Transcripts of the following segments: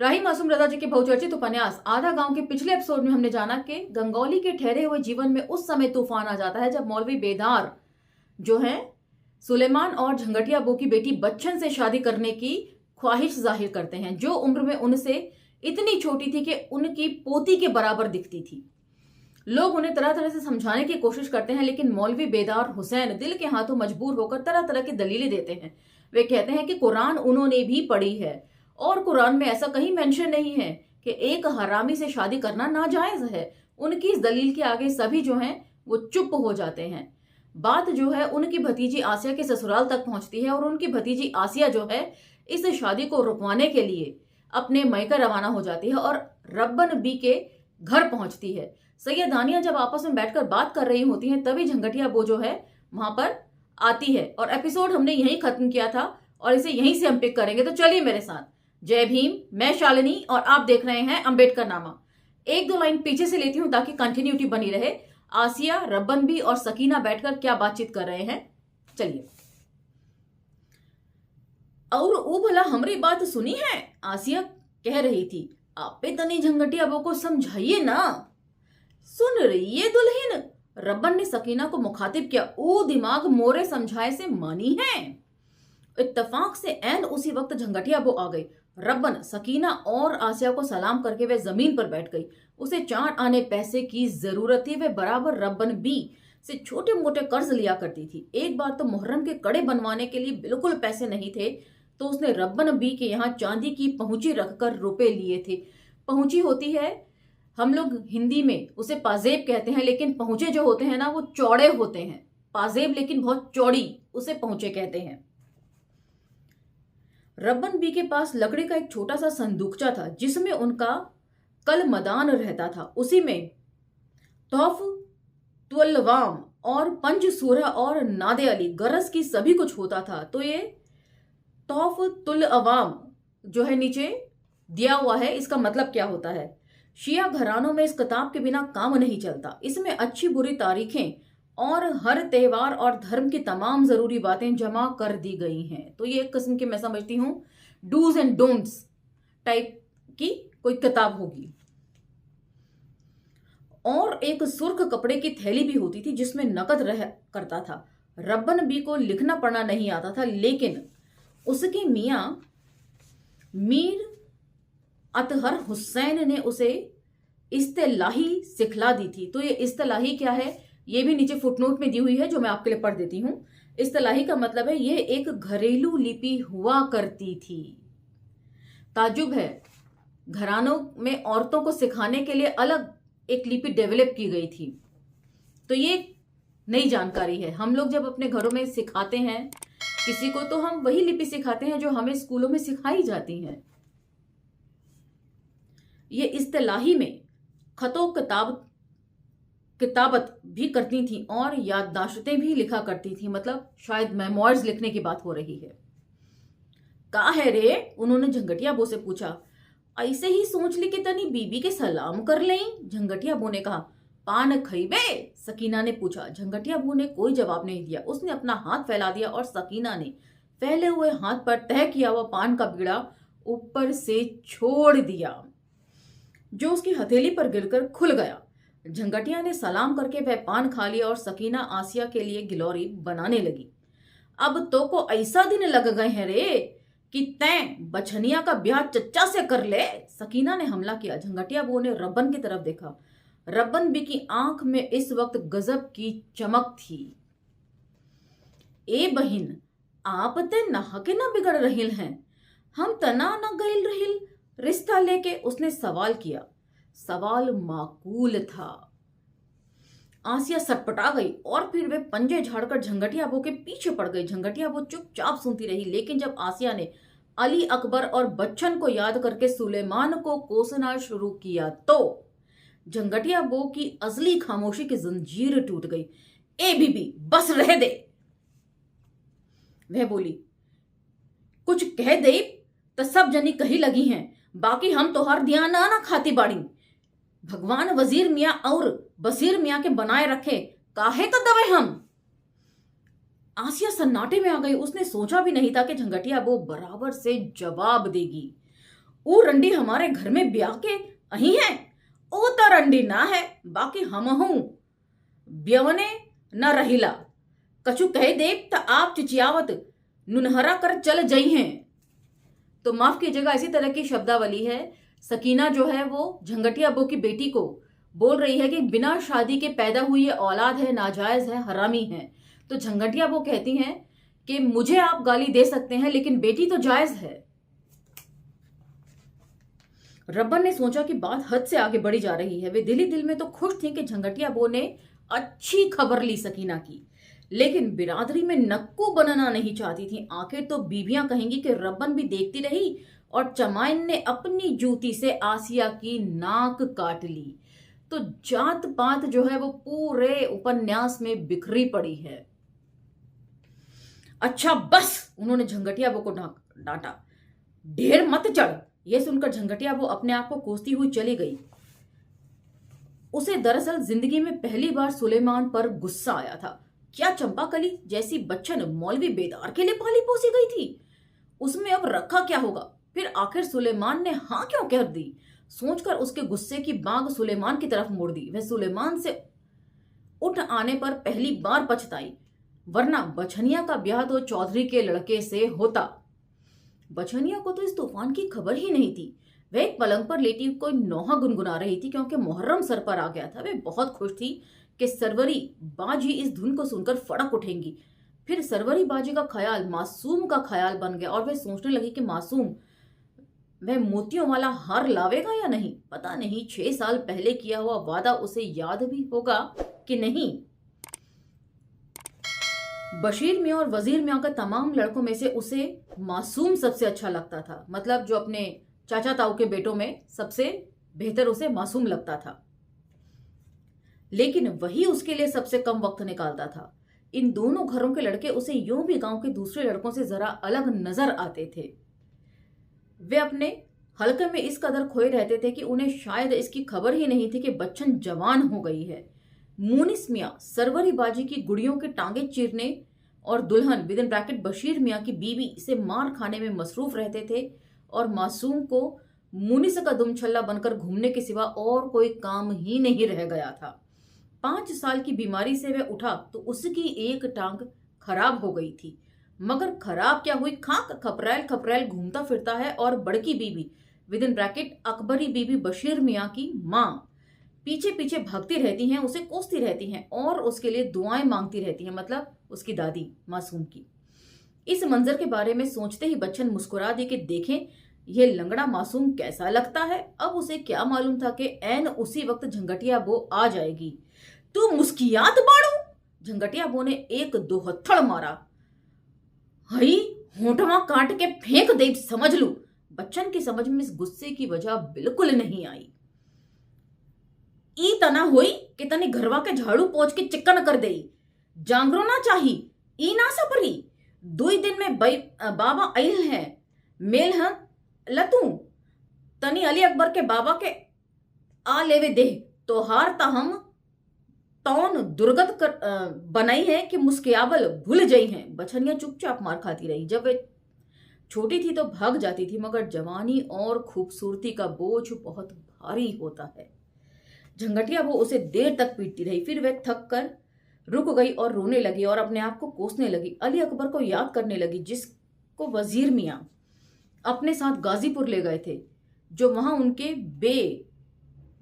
राही मासूम रजा जी के बहुचर्चित उपन्यास आधा गांव के पिछले एपिसोड में हमने जाना कि गंगौली के ठहरे हुए जीवन में उस समय तूफान आ जाता है जब मौलवी बेदार जो है सुलेमान और झंगटिया बो की बेटी बच्चन से शादी करने की ख्वाहिश जाहिर करते हैं, जो उम्र में उनसे इतनी छोटी थी कि उनकी पोती के बराबर दिखती थी। लोग उन्हें तरह तरह से समझाने की कोशिश करते हैं, लेकिन मौलवी बेदार हुसैन दिल के हाथों मजबूर होकर तरह तरह की दलीलें देते हैं। वे कहते हैं कि कुरान उन्होंने भी पढ़ी है और कुरान में ऐसा कहीं मेंशन नहीं है कि एक हरामी से शादी करना नाजायज है। उनकी इस दलील के आगे सभी जो हैं वो चुप हो जाते हैं। बात जो है उनकी भतीजी आसिया के ससुराल तक पहुंचती है और उनकी भतीजी आसिया जो है इस शादी को रुकवाने के लिए अपने मैके रवाना हो जाती है और रब्बन बी के घर पहुंचती है। सैयद दानिया जब आपस में बैठकर बात कर रही होती हैं तभी झंगटिया बो जो है वहां पर आती है और एपिसोड हमने यहीं खत्म किया था और इसे यहीं से हम पिक करेंगे। तो चलिए मेरे साथ। जय भीम, मैं शालिनी और आप देख रहे हैं अंबेडकर नामा। एक दो लाइन पीछे से लेती हूं ताकि कंटिन्यूटी बनी रहे। आसिया, रब्बन बी और सकीना बैठकर क्या बातचीत कर रहे हैं, चलिए। और वो भला हमारी बात सुनी है, आसिया कह रही थी। आप पे तनी झंगटिया बो को समझाइए ना। सुन रही है दुल्हन, रब्बन ने सकीना को मुखातिब किया। ओ दिमाग मोरे समझाए से मानी है। इत्तफाक से एन उसी वक्त झंगटिया बो आ गई। रब्बन, सकीना और आसिया को सलाम करके वे जमीन पर बैठ गई। उसे 4 आने पैसे की जरूरत थी। वे बराबर रब्बन बी से छोटे मोटे कर्ज लिया करती थी। एक बार तो मुहर्रम के कड़े बनवाने के लिए बिल्कुल पैसे नहीं थे तो उसने रब्बन बी के यहाँ चांदी की पहुंची रखकर रुपए लिए थे। पहुंची होती है, हम लोग हिंदी में उसे पाजेब कहते हैं, लेकिन पहुंचे जो होते हैं ना वो चौड़े होते हैं। पाजेब लेकिन बहुत चौड़ी, उसे पहुंचे कहते हैं। रब्बन बी के पास लकड़ी का एक छोटा सा संदूकचा था जिसमें उनका कल मदान रहता था। उसी में तौफ तुल्वाम और पंज सूरह और नादे अली गरज की सभी कुछ होता था। तो ये तौफ तुल अवाम जो है नीचे दिया हुआ है, इसका मतलब क्या होता है? शिया घरानों में इस किताब के बिना काम नहीं चलता। इसमें अच्छी बुरी तारीखें और हर त्योहार और धर्म की तमाम जरूरी बातें जमा कर दी गई हैं। तो ये एक किस्म की मैं समझती हूं डूज एंड डोंट्स टाइप की कोई किताब होगी। और एक सुर्ख कपड़े की थैली भी होती थी जिसमें नकद रह करता था। रब्बन बी को लिखना पढ़ना नहीं आता था, लेकिन उसके मियां मीर अतहर हुसैन ने उसे इस्तेलाही सिखला दी थी। तो ये इस्तेलाही क्या है ये भी नीचे फुटनोट में दी हुई है जो मैं आपके लिए पढ़ देती हूं। इस्तेलाही का मतलब है ये एक घरेलू लिपि हुआ करती थी। ताजुब है, घरानों में औरतों को सिखाने के लिए अलग एक लिपि डेवलप की गई थी। तो ये नई जानकारी है। हम लोग जब अपने घरों में सिखाते हैं किसी को तो हम वही लिपि सिखाते हैं जो हमें स्कूलों में सिखाई जाती है। ये इस्तेलाही में खतो किताबत भी करती थी और याददाश्तें भी लिखा करती थी। मतलब शायद मेमोइर्स लिखने की बात हो रही है। का है रे, उन्होंने झंगटिया बो से पूछा। ऐसे ही सोच ली कि तनी बीबी के सलाम कर लें, झंगटिया बो ने कहा। पान खइबे, सकीना ने पूछा। झंगटिया बो ने कोई जवाब नहीं दिया। उसने अपना हाथ फैला दिया और सकीना ने फैले हुए हाथ पर तय किया हुआ पान का बीड़ा ऊपर से छोड़ दिया जो उसकी हथेली पर गिरकर खुल गया। झंगटिया ने सलाम करके वह पान खा लिया और सकीना आसिया के लिए गिलोरी बनाने लगी। अब तो को ऐसा दिन लग गए हैं रे कि तैं बछनिया का ब्याह चच्चा से कर ले, सकीना ने हमला किया। झंगटिया बो ने रब्बन की तरफ देखा। रब्बन बी की आंख में इस वक्त गजब की चमक थी। ए बहिन, आप ते नहा के ना बिगड़ रहिल हैं, हम तना न गइल रहिल रिश्ता लेके, उसने सवाल किया। सवाल माकूल था। आसिया सटपटा गई और फिर वे पंजे झाड़कर झंगटिया बो के पीछे पड़ गई। झंगटिया बो चुपचाप सुनती रही, लेकिन जब आसिया ने अली अकबर और बच्चन को याद करके सुलेमान को कोसना शुरू किया तो झंगटिया बो की असली खामोशी की जंजीर टूट गई। ए बीबी, बस रह दे, वह बोली। कुछ कह दे तो सब जनी कही लगी हैं, बाकी हम तोहार ध्यान ना खाती बाड़ी। भगवान वजीर मियाँ और बसीर मियाँ के बनाए रखे, काहे का दवे हम। आसिया सन्नाटे में आ गई। उसने सोचा भी नहीं था कि झंगटिया बो बराबर से जवाब देगी। ऊ रंडी हमारे घर में ब्याह के अही है, ओ त रंडी ना है, बाकी हम हूं ब्यवने न रहिला। कछु कह दे त आप चिचियावत नुनहरा कर चल जई हैं। तो माफ कीजिएगा, इसी तरह की शब्दावली है। सकीना जो है वो झंगटिया अबू की बेटी को बोल रही है कि बिना शादी के पैदा हुई ये औलाद है, नाजायज है, हरामी है। तो झंगटिया अबू कहती हैं कि मुझे आप गाली दे सकते हैं लेकिन बेटी तो जायज है। रब्बन ने सोचा कि बात हद से आगे बढ़ी जा रही है। वे दिल ही दिल में तो खुश थी कि झंगटिया अबू ने अच्छी खबर ली सकीना की, लेकिन बिरादरी में नक्कू बनना नहीं चाहती थी। आखिर तो बीबियां कहेंगी कि रब्बन भी देखती रही और चमाइन ने अपनी जूती से आसिया की नाक काट ली। तो जात पात जो है वो पूरे उपन्यास में बिखरी पड़ी है। अच्छा बस, उन्होंने झंगटिया अबू को डांटा, ढेर मत चढ़। यह सुनकर झंगटिया अबू अपने आप को कोसती हुई चली गई। उसे दरअसल जिंदगी में पहली बार सुलेमान पर गुस्सा आया था। क्या चंपाकली जैसी बच्चन मौलवी बेदार के लिए पाली पोसी गई थी? उसमें अब रखा क्या होगा? फिर आखिर सुलेमान ने हाँ क्यों कह दी? सोचकर उसके गुस्से की बाग सुलेमान की तरफ मोड़ दी। वह सुलेमान से उठ आने पर पहली बार पछताई, वरना बछनिया का ब्याह तो चौधरी के लड़के से होता। बछनिया को तो इस तूफान की खबर ही नहीं थी। वह एक पलंग पर लेटी कोई नौहा गुनगुना रही थी क्योंकि मुहर्रम सर पर आ गया था। वह बहुत खुश थी कि सरवरी बाजी इस धुन को सुनकर फड़क उठेंगी। फिर सरवरी बाजी का ख्याल मासूम का ख्याल बन गया और वह सोचने लगी कि मासूम वह मोतियों वाला हार लावेगा या नहीं। पता नहीं 6 साल पहले किया हुआ वादा उसे याद भी होगा कि नहीं। बशीर मियां और वजीर मियां का तमाम लड़कों में से उसे मासूम सबसे अच्छा लगता था। मतलब जो अपने चाचा ताऊ के बेटों में सबसे बेहतर उसे मासूम लगता था, लेकिन वही उसके लिए सबसे कम वक्त निकालता था। इन दोनों घरों के लड़के उसे यूं भी गांव के दूसरे लड़कों से जरा अलग नजर आते थे। वे अपने हल्के में इस कदर खोए रहते थे कि उन्हें शायद इसकी खबर ही नहीं थी कि बच्चन जवान हो गई है। मुनिस मियां सरवरी बाजी की गुड़ियों के टांगे चीरने और दुल्हन विद इन ब्रैकेट बशीर मियां की बीवी से मार खाने में मसरूफ रहते थे और मासूम को मुनिस का दुमछल्ला बनकर घूमने के सिवा और कोई काम ही नहीं रह गया था। 5 साल की बीमारी से वह उठा तो उसकी एक टांग खराब हो गई थी, मगर खराब क्या हुई, खाक खपरेल खपरेल घूमता फिरता है। और बड़की बीबी विद इन ब्रैकेट अकबरी बीबी बशीर मियां की माँ पीछे पीछे भागती रहती हैं, उसे कोसती रहती हैं और उसके लिए दुआएं मांगती रहती हैं, मतलब उसकी दादी मासूम की। इस मंजर के बारे में सोचते ही बच्चन मुस्कुरा दी कि देखें ये लंगड़ा मासूम कैसा लगता है। अब उसे क्या मालूम था कि ऐन उसी वक्त झंगटिया बो आ जाएगी। तू मुस्कियात बाड़ू, झंगटिया बो ने एक दोहत्थड़ मारा। हई होठवा काट के फेंक दे समझ लू। बच्चन की समझ में इस गुस्से की वजह बिल्कुल नहीं आई। ई तना हुई कि तनी घरवा के झाड़ू पोंछ के चिकन कर दे, जांगरो ना चाही, ई ना सबरी। 2 दिन में बाबा आइल है, मेल है लतू तनी अली अकबर के बाबा के आ लेवे दे। तो हार ता हम तौन दुर्गत कर बनाई है कि मुस्कियाबल भूल गई हैं। बछनिया चुपचाप मार खाती रही। जब वे छोटी थी तो भाग जाती थी, मगर जवानी और खूबसूरती का बोझ बहुत भारी होता है। झंगटिया वो उसे देर तक पीटती रही। फिर वह थक कर रुक गई और रोने लगी और अपने आप को कोसने लगी। अली अकबर को याद करने लगी, जिसको वजीर मियां अपने साथ गाजीपुर ले गए थे, जो वहां उनके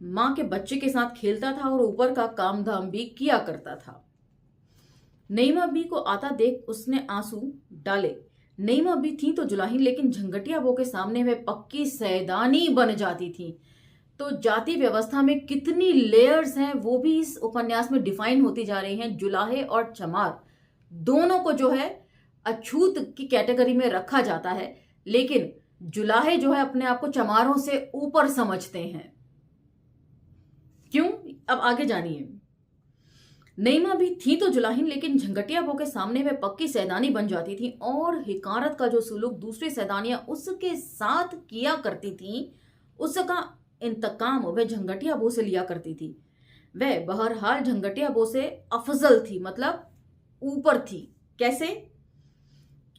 माँ के बच्चे के साथ खेलता था और ऊपर का काम धाम भी किया करता था। नईमा बी को आता देख उसने आंसू डाले। नईमा बी थी तो जुलाही, लेकिन झंगटिया बो के सामने वह पक्की सैदानी बन जाती थी। तो जाति व्यवस्था में कितनी लेयर्स हैं वो भी इस उपन्यास में डिफाइन होती जा रही हैं। जुलाहे और चमार दोनों को जो है अछूत की कैटेगरी में रखा जाता है, लेकिन जुलाहे जो है अपने आप को चमारों से ऊपर समझते हैं। क्यों, अब आगे जानिए। नईमा भी थी तो जुलाहिन, लेकिन झंगटिया बो के सामने वह पक्की सैदानी बन जाती थी और हिकारत का जो सुलूक दूसरी सैदानियां उसके साथ किया करती थी, उसका इंतकाम वह झंगटिया बो से लिया करती थी। वह बहरहाल झंगटिया बो से अफजल थी, मतलब ऊपर थी। कैसे?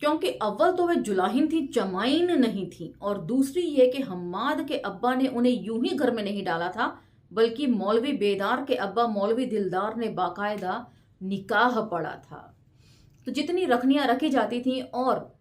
क्योंकि अव्वल तो वे जुलाहिन थी, चमाइन नहीं थी, और दूसरी ये कि हम्माद के अब्बा ने उन्हें यूं ही घर में नहीं डाला था, बल्कि मौलवी बेदार के अब्बा मौलवी दिलदार ने बाकायदा निकाह पढ़ा था। तो जितनी रखनियां रखी जाती थी और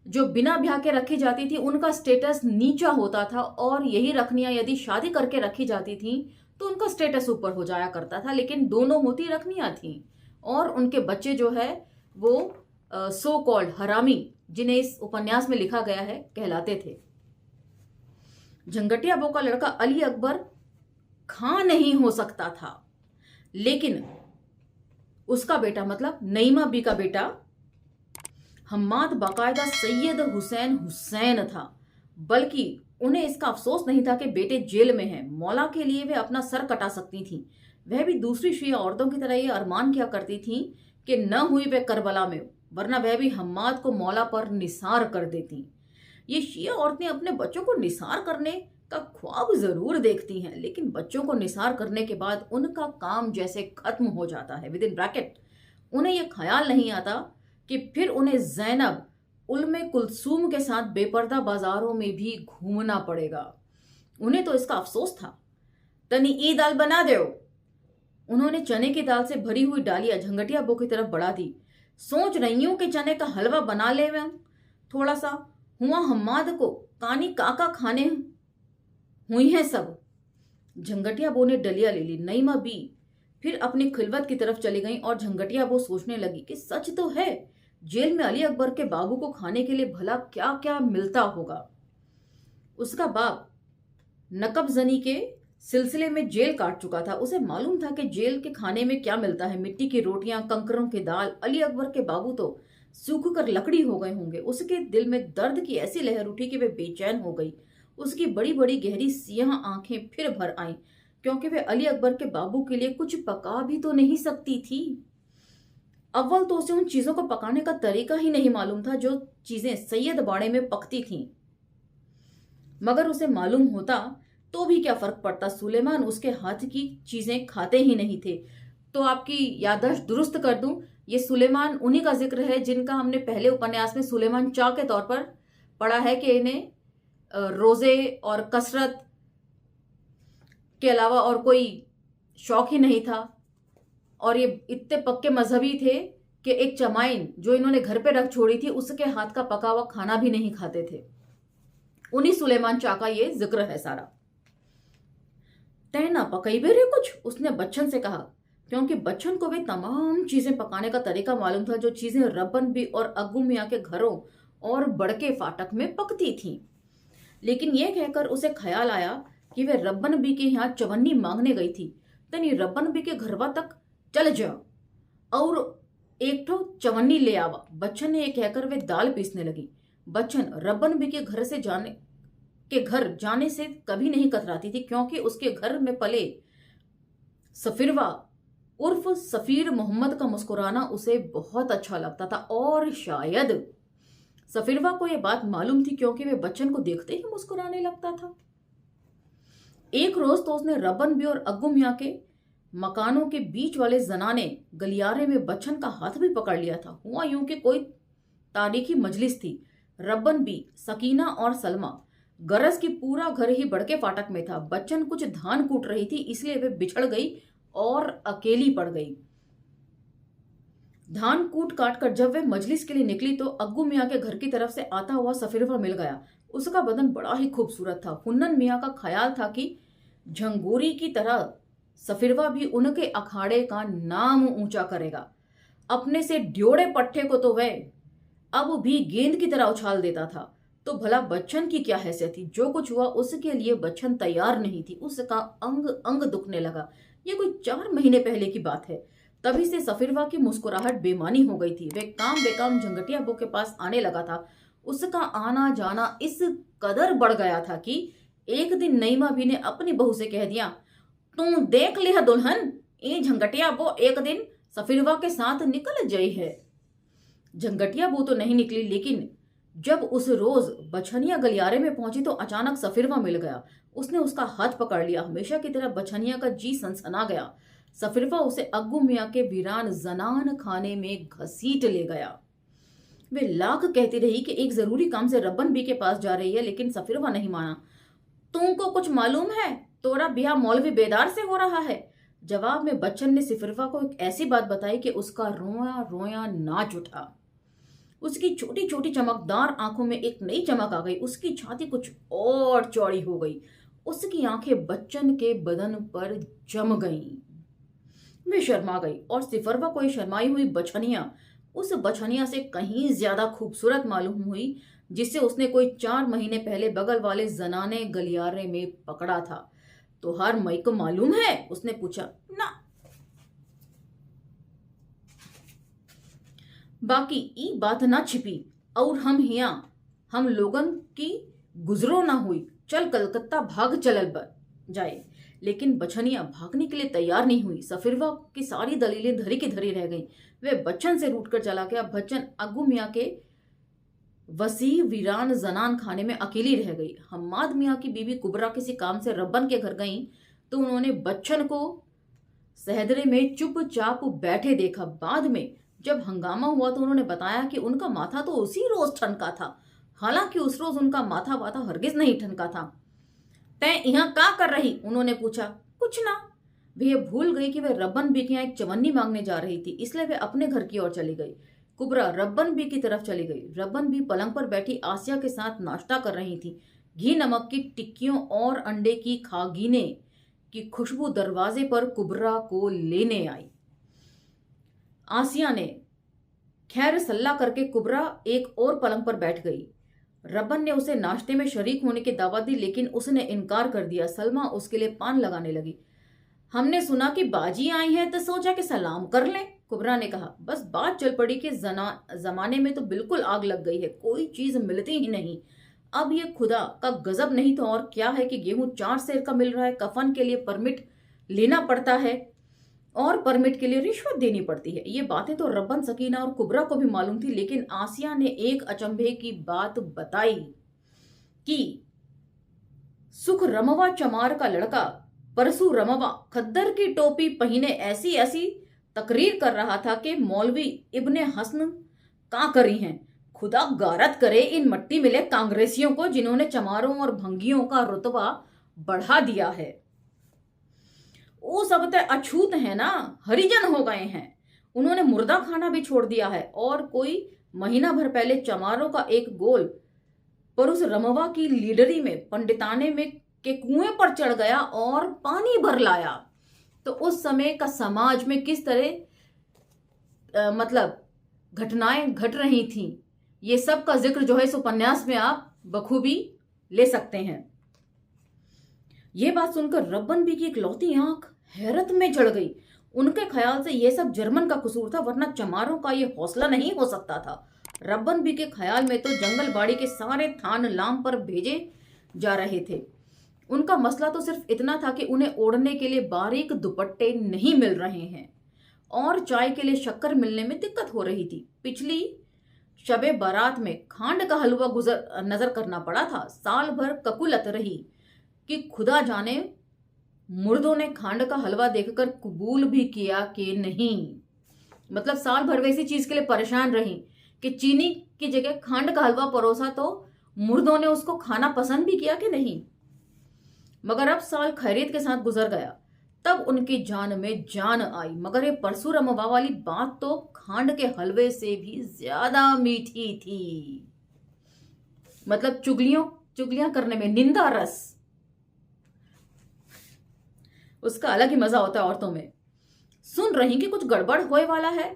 जो बिना ब्याह के रखी जाती थी उनका स्टेटस नीचा होता था, और यही रखनियां यदि शादी करके रखी जाती थी तो उनका स्टेटस ऊपर हो जाया करता था। लेकिन दोनों होती रखनियां थी, और उनके बच्चे जो है वो सो कॉल्ड हरामी, जिन्हें इस उपन्यास में लिखा गया है, कहलाते थे। झंगटिया बो का लड़का अली अकबर खां नहीं हो सकता था, लेकिन उसका बेटा मतलब नईमा बी का बेटा हम्माद बाकायदा सैयद हुसैन हुसैन था। बल्कि उन्हें इसका अफसोस नहीं था कि बेटे जेल में हैं। मौला के लिए वे अपना सर कटा सकती थीं। वह भी दूसरी शिया औरतों की तरह ये अरमान किया करती थीं कि न हुई वे करबला में, वरना वह भी हम्माद को मौला पर निसार कर देती। ये शिया औरतें अपने बच्चों को निसार करने का ख्वाब जरूर देखती हैं, लेकिन बच्चों को निसार करने के बाद उनका काम जैसे खत्म हो जाता है। विद इन ब्रैकेट उन्हें यह ख्याल नहीं आता कि फिर उन्हें जैनब उल्मे कुलसूम के साथ बेपर्दा बाजारों में भी घूमना पड़ेगा। उन्हें तो इसका अफसोस था। तनी ई दाल बना दो। उन्होंने चने की दाल से भरी हुई डालियां झंगटिया बो की तरफ बढ़ा दी। सोच रही हूं कि चने का हलवा बना ले मैं थोड़ा सा। हुआ हम्माद को कानी काका खाने हुई हैं सब। झंगटिया बो ने डलिया ले ली। नईमा बी फिर अपनी खिलवत की तरफ चली गई, और झंगटिया बो सोचने लगी कि सच तो है, जेल में अली अकबर के बाबू को खाने के लिए भला क्या क्या मिलता होगा। उसका बाप नकबजनी के सिलसिले में जेल काट चुका था। उसे मालूम था कि जेल के खाने में क्या मिलता है। मिट्टी की रोटियां, कंकरों की दाल। अली अकबर के बाबू तो सूख कर लकड़ी हो गए होंगे। उसके दिल में दर्द की ऐसी लहर उठी कि वे बेचैन हो गई। उसकी बड़ी बड़ी गहरी सियाह आंखें फिर भर आईं, क्योंकि वे अली अकबर के बाबू के लिए कुछ पका भी तो नहीं सकती थी। अव्वल तो उसे उन चीजों को पकाने का तरीका ही नहीं मालूम था जो चीजें सैयद बाड़े में पकती थीं। मगर उसे मालूम होता तो भी क्या फर्क पड़ता, सुलेमान उसके हाथ की चीजें खाते ही नहीं थे। तो आपकी याददाश्त दुरुस्त कर दूं, ये सुलेमान उन्हीं का जिक्र है जिनका हमने पहले उपन्यास में सुलेमान चाह के तौर पर पढ़ा है कि इन्हें रोजे और कसरत के अलावा और कोई शौक ही नहीं था, और ये इतने पक्के मजहबी थे कि एक चमाइन जो इन्होंने घर पे रख छोड़ी थी उसके हाथ का पका हुआ खाना भी नहीं खाते थे। उन्हीं सुलेमान चाह का ये जिक्र है सारा। तय ना पकई बेरे कुछ, उसने बच्चन से कहा, क्योंकि बच्चन को वे तमाम चीजें पकाने का तरीका मालूम था जो चीजें रब्बन बी और अग्गू मियाँ के घरों और बड़के फाटक में पकती थीं। लेकिन यह कहकर उसे ख्याल आया कि वे रब्बन बी के यहाँ चवन्नी मांगने गई थी। तनी रब्बन बी के घरवा तक चल जा और एक ठो चवन्नी ले आवा। बच्चन ने यह कहकर वे दाल पीसने लगी। बच्चन रब्बन बी के घर जाने से कभी नहीं कतराती थी, क्योंकि उसके घर में पले सफिरवा उर्फ सफीर मोहम्मद का मुस्कुराना उसे बहुत अच्छा लगता था। और शायद सफिरवा को यह बात मालूम थी, क्योंकि वे बच्चन को देखते ही मुस्कुराने लगता था। एक रोज तो उसने रब्बन बी और अग्गू मियाँ के मकानों के बीच वाले जनाने गलियारे में बच्चन का हाथ भी पकड़ लिया था। हुआ यूं कि कोई तारीखी मजलिस थी। रब्बन बी, सकीना और सलमा, गरज की पूरा घर ही बड़के फाटक में था। बच्चन कुछ धान कूट रही थी, इसलिए वे बिछड़ गई और अकेली पड़ गई। धान कूट काट कर जब वे मजलिस के लिए निकली तो अग्गू मियाँ के घर की तरफ से आता हुआ सफिरवा मिल गया। उसका बदन बड़ा ही खूबसूरत था। हुन्नन मियाँ का ख्याल था कि झंगोरी की तरह सफिरवा भी उनके अखाड़े का नाम ऊंचा करेगा। अपने से ड्योड़े पट्टे को तो वह अब भी गेंद की तरह उछाल देता था। तो भला बच्चन की क्या हैसियत थी? जो कुछ हुआ उसके लिए बच्चन तैयार नहीं थी। उसका अंग अंग दुखने लगा। ये कोई 4 महीने पहले की बात है। तभी से सफिरवा की मुस्कुराहट बेमानी हो गई थी। वे काम बेकाम झंगटिया बो के पास आने लगा था। उसका आना जाना इस कदर बढ़ गया था कि एक दिन नईमा भी ने अपनी बहू से कह दिया, तू देख लिया दुल्हन, ये झंगटिया बो एक दिन सफिरवा के साथ निकल जाई है। झंगटिया बो तो नहीं निकली, लेकिन जब उस रोज बछनिया गलियारे में पहुंची तो अचानक सफिरवा मिल गया। उसने उसका हाथ पकड़ लिया। हमेशा की तरह बछनिया का जी सनसना गया। सफिरवा उसे अग्गू मियाँ के वीरान जनान खाने में घसीट ले गया। वे लाख कहती रही कि एक जरूरी काम से रब्बन बी के पास जा रही है, लेकिन सफीरवा नहीं माना। तुमको कुछ मालूम है? तोरा ब्याह मौलवी बेदार से हो रहा है। जवाब में बच्चन ने सफीरवा को एक ऐसी बात बताई कि उसका रोया रोया नाच उठा। उसकी छोटी छोटी चमकदार आंखों में एक नई चमक आ गई। उसकी छाती कुछ और चौड़ी हो गई। उसकी आंखें बच्चन के बदन पर जम गईं। वे शर्मा गई और सिफरवा कोई शर्माई हुई बछनिया उस बछनिया से कहीं ज्यादा खूबसूरत मालूम हुई, जिसे उसने कोई 4 महीने पहले बगल वाले जनाने गलियारे में पकड़ा था। तो हर मई को मालूम है? उसने पूछा। ना। बाकी ई बात ना छिपी और हम हिया हम लोगन की गुजरो ना हुई। चल कलकत्ता भाग चलल जाए। लेकिन बछनिया भागने के लिए तैयार नहीं हुई। सफीरवा की सारी दलीलें धरी की धरी रह गईं। वे बच्चन से रूठ कर चला गया। बच्चन अग्गू मियाँ के वसी वीरान जनान खाने में अकेली रह गई। हम्माद मियाँ की बीवी कुबरा किसी काम से रब्बन के घर गई तो उन्होंने बच्चन को सहदरे में चुपचाप बैठे देखा। बाद में जब हंगामा हुआ तो उन्होंने बताया कि उनका माथा तो उसी रोज ठनका था। हालांकि उस रोज उनका माथा वाथा हरगिज नहीं ठनका था। तय यहाँ का कर रही? उन्होंने पूछा। कुछ ना। वे भूल गई कि वे रब्बन बी के यहाँ एक चवन्नी मांगने जा रही थी, इसलिए वे अपने घर की ओर चली गई। कुबरा रब्बन बी की तरफ चली गई। रब्बन बी पलंग पर बैठी आसिया के साथ नाश्ता कर रही थी। घी नमक की टिक्कियों और अंडे की खागीने की खुशबू दरवाजे पर कुबरा को लेने आई। आसिया ने खैर सल्ला करके कुबरा एक और पलंग पर बैठ गई। रब्बन ने उसे नाश्ते में शरीक होने की दावत दी, लेकिन उसने इनकार कर दिया। सलमा उसके लिए पान लगाने लगी। हमने सुना कि बाजी आई है तो सोचा कि सलाम कर लें, कुबरा ने कहा। बस बात चल पड़ी कि जमाने में तो बिल्कुल आग लग गई है, कोई चीज मिलती ही नहीं। अब ये खुदा का गजब नहीं तो और क्या है कि गेहूं 4 सेर का मिल रहा है, कफन के लिए परमिट लेना पड़ता है और परमिट के लिए रिश्वत देनी पड़ती है। ये बातें तो रब्बन, सकीना और कुबरा को भी मालूम थी, लेकिन आसिया ने एक अचंभे की बात बताई कि सुख रमवा चमार का लड़का परसू रमवा खद्दर की टोपी पहने ऐसी ऐसी तकरीर कर रहा था कि मौलवी इब्ने हसन का करी हैं। खुदा गारत करे इन मट्टी मिले कांग्रेसियों को, जिन्होंने चमारों और भंगियों का रुतबा बढ़ा दिया है। वो सब तो अछूत है ना, हरिजन हो गए हैं। उन्होंने मुर्दा खाना भी छोड़ दिया है। और कोई महीना भर पहले चमारों का एक गोल पर उस रमवा की लीडरी में पंडिताने में के कुएं पर चढ़ गया और पानी भर लाया। तो उस समय का समाज में किस तरह मतलब घटनाएं घट रही थीं, ये सब का जिक्र जो है इस उपन्यास में आप बखूबी ले सकते हैं। ये बात सुनकर रब्बन बी की इकलौती आंख हैरत में चढ़ गई। उनके ख्याल से यह सब जर्मन का कसूर था, वरना चमारों का यह हौसला नहीं हो सकता था। रब्बन बी के ख्याल में तो जंगल बाड़ी के सारे थान लाम पर भेजे जा रहे थे। उनका मसला तो सिर्फ इतना था कि उन्हें ओढ़ने के लिए बारीक दुपट्टे नहीं मिल रहे हैं और चाय के लिए शक्कर मिलने में दिक्कत हो रही थी। पिछली शबे बारात में खांड का हलवा नजर करना पड़ा था। साल भर ककुलत रही कि खुदा जाने मुर्दों ने खांड का हलवा देखकर कबूल भी किया कि नहीं। मतलब साल भर वैसी चीज के लिए परेशान रही कि चीनी की जगह खांड का हलवा परोसा तो मुर्दों ने उसको खाना पसंद भी किया कि नहीं। मगर अब साल खैरियत के साथ गुजर गया, तब उनकी जान में जान आई। मगर ये परशुरमवा वाली बात तो खांड के हलवे से भी ज्यादा मीठी थी। मतलब चुगलियां करने में निंदा रस, उसका अलग ही मजा होता है औरतों में। सुन रही कि कुछ गड़बड़ होए वाला है,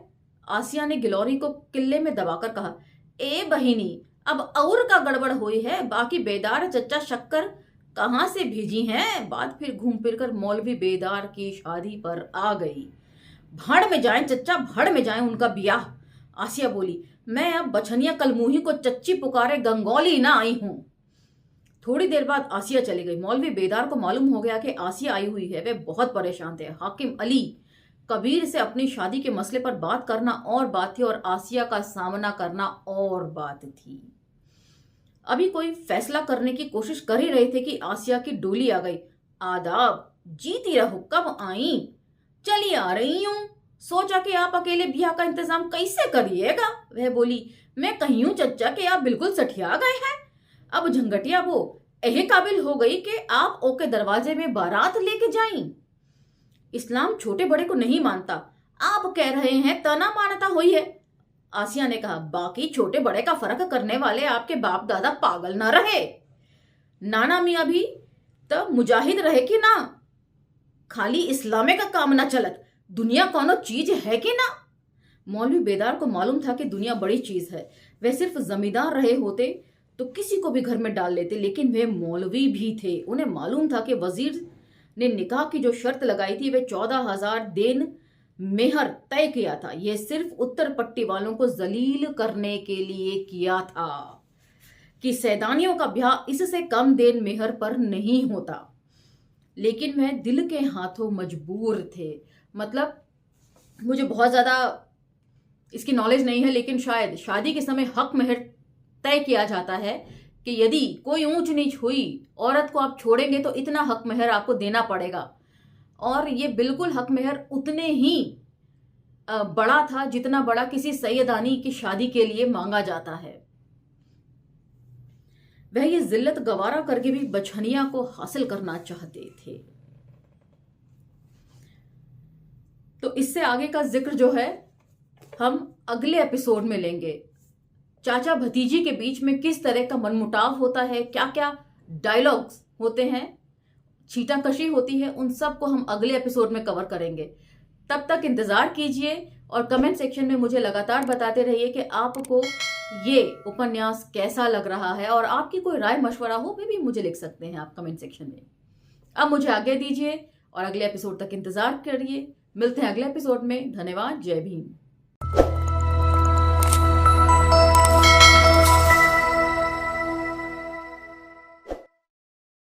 आसिया ने गिलौरी को किले में दबाकर कहा। ए बहिनी, अब और का गड़बड़ हुई है। बाकी बेदार चच्चा शक्कर कहां से भेजी हैं? बात फिर घूम फिर कर मौलवी बेदार की शादी पर आ गई। भाड़ में जाएं चच्चा, भाड़ में जाएं उनका बियाह। आसिया बोली। मैं अब बछनिया कलमुही को चच्ची पुकारे गंगौली ना आई हूं। थोड़ी देर बाद आसिया चली गई। मौलवी बेदार को मालूम हो गया कि आसिया आई हुई है। वे बहुत परेशान थे। हाकिम अली कबीर से अपनी शादी के मसले पर बात करना और बात थी और आसिया का सामना करना और बात थी। अभी कोई फैसला करने की कोशिश कर ही रहे थे कि आसिया की डोली आ गई। आदाब, जीती रहो, कब आई? चली आ रही हूं। सोचा कि आप अकेले ब्याह का इंतजाम कैसे करिएगा? वह बोली। मैं कहीं हूं चच्चा कि आप बिल्कुल सठिया गए हैं। अब झंगटिया वो यही काबिल हो गई कि आप ओके दरवाजे में बारात लेके जाई। इस्लाम छोटे बड़े को नहीं मानता, आप कह रहे हैं तना मानता हुई है। आसिया ने कहा, बाकी छोटे बड़े का फर्क करने वाले आपके बाप दादा पागल ना रहे। नाना मियाँ भी तब मुजाहिद रहे कि ना, खाली इस्लामे का काम ना चलत, दुनिया कौनो चीज है कि ना। मौलवी बेदार को मालूम था कि दुनिया बड़ी चीज है। वे सिर्फ जमींदार रहे होते तो किसी को भी घर में डाल लेते, लेकिन वे मौलवी भी थे। उन्हें मालूम था कि वजीर ने निकाह की जो शर्त लगाई थी वे 14,000 देन मेहर तय किया था। यह सिर्फ उत्तर पट्टी वालों को जलील करने के लिए किया था कि सैदानियों का ब्याह इससे कम देन मेहर पर नहीं होता। लेकिन वह दिल के हाथों मजबूर थे। मतलब मुझे बहुत ज्यादा इसकी नॉलेज नहीं है, लेकिन शायद शादी के समय हक मेहर तय किया जाता है कि यदि कोई ऊंच नीच हुई, औरत को आप छोड़ेंगे तो इतना हक मेहर आपको देना पड़ेगा। और ये बिल्कुल हक मेहर उतने ही बड़ा था जितना बड़ा किसी सैयदानी की शादी के लिए मांगा जाता है। वह ये जिल्लत गवारा करके भी बछनिया को हासिल करना चाहते थे। तो इससे आगे का जिक्र जो है हम अगले एपिसोड में लेंगे। चाचा भतीजी के बीच में किस तरह का मनमुटाव होता है, क्या क्या डायलॉग्स होते हैं, छीटाकशी होती है, उन सब को हम अगले एपिसोड में कवर करेंगे। तब तक इंतजार कीजिए और कमेंट सेक्शन में मुझे लगातार बताते रहिए कि आपको ये उपन्यास कैसा लग रहा है, और आपकी कोई राय मशवरा हो वे भी मुझे लिख सकते हैं आप कमेंट सेक्शन में। अब मुझे आज्ञा दीजिए और अगले एपिसोड तक इंतजार करिए। मिलते हैं अगले एपिसोड में। धन्यवाद। जय भीम।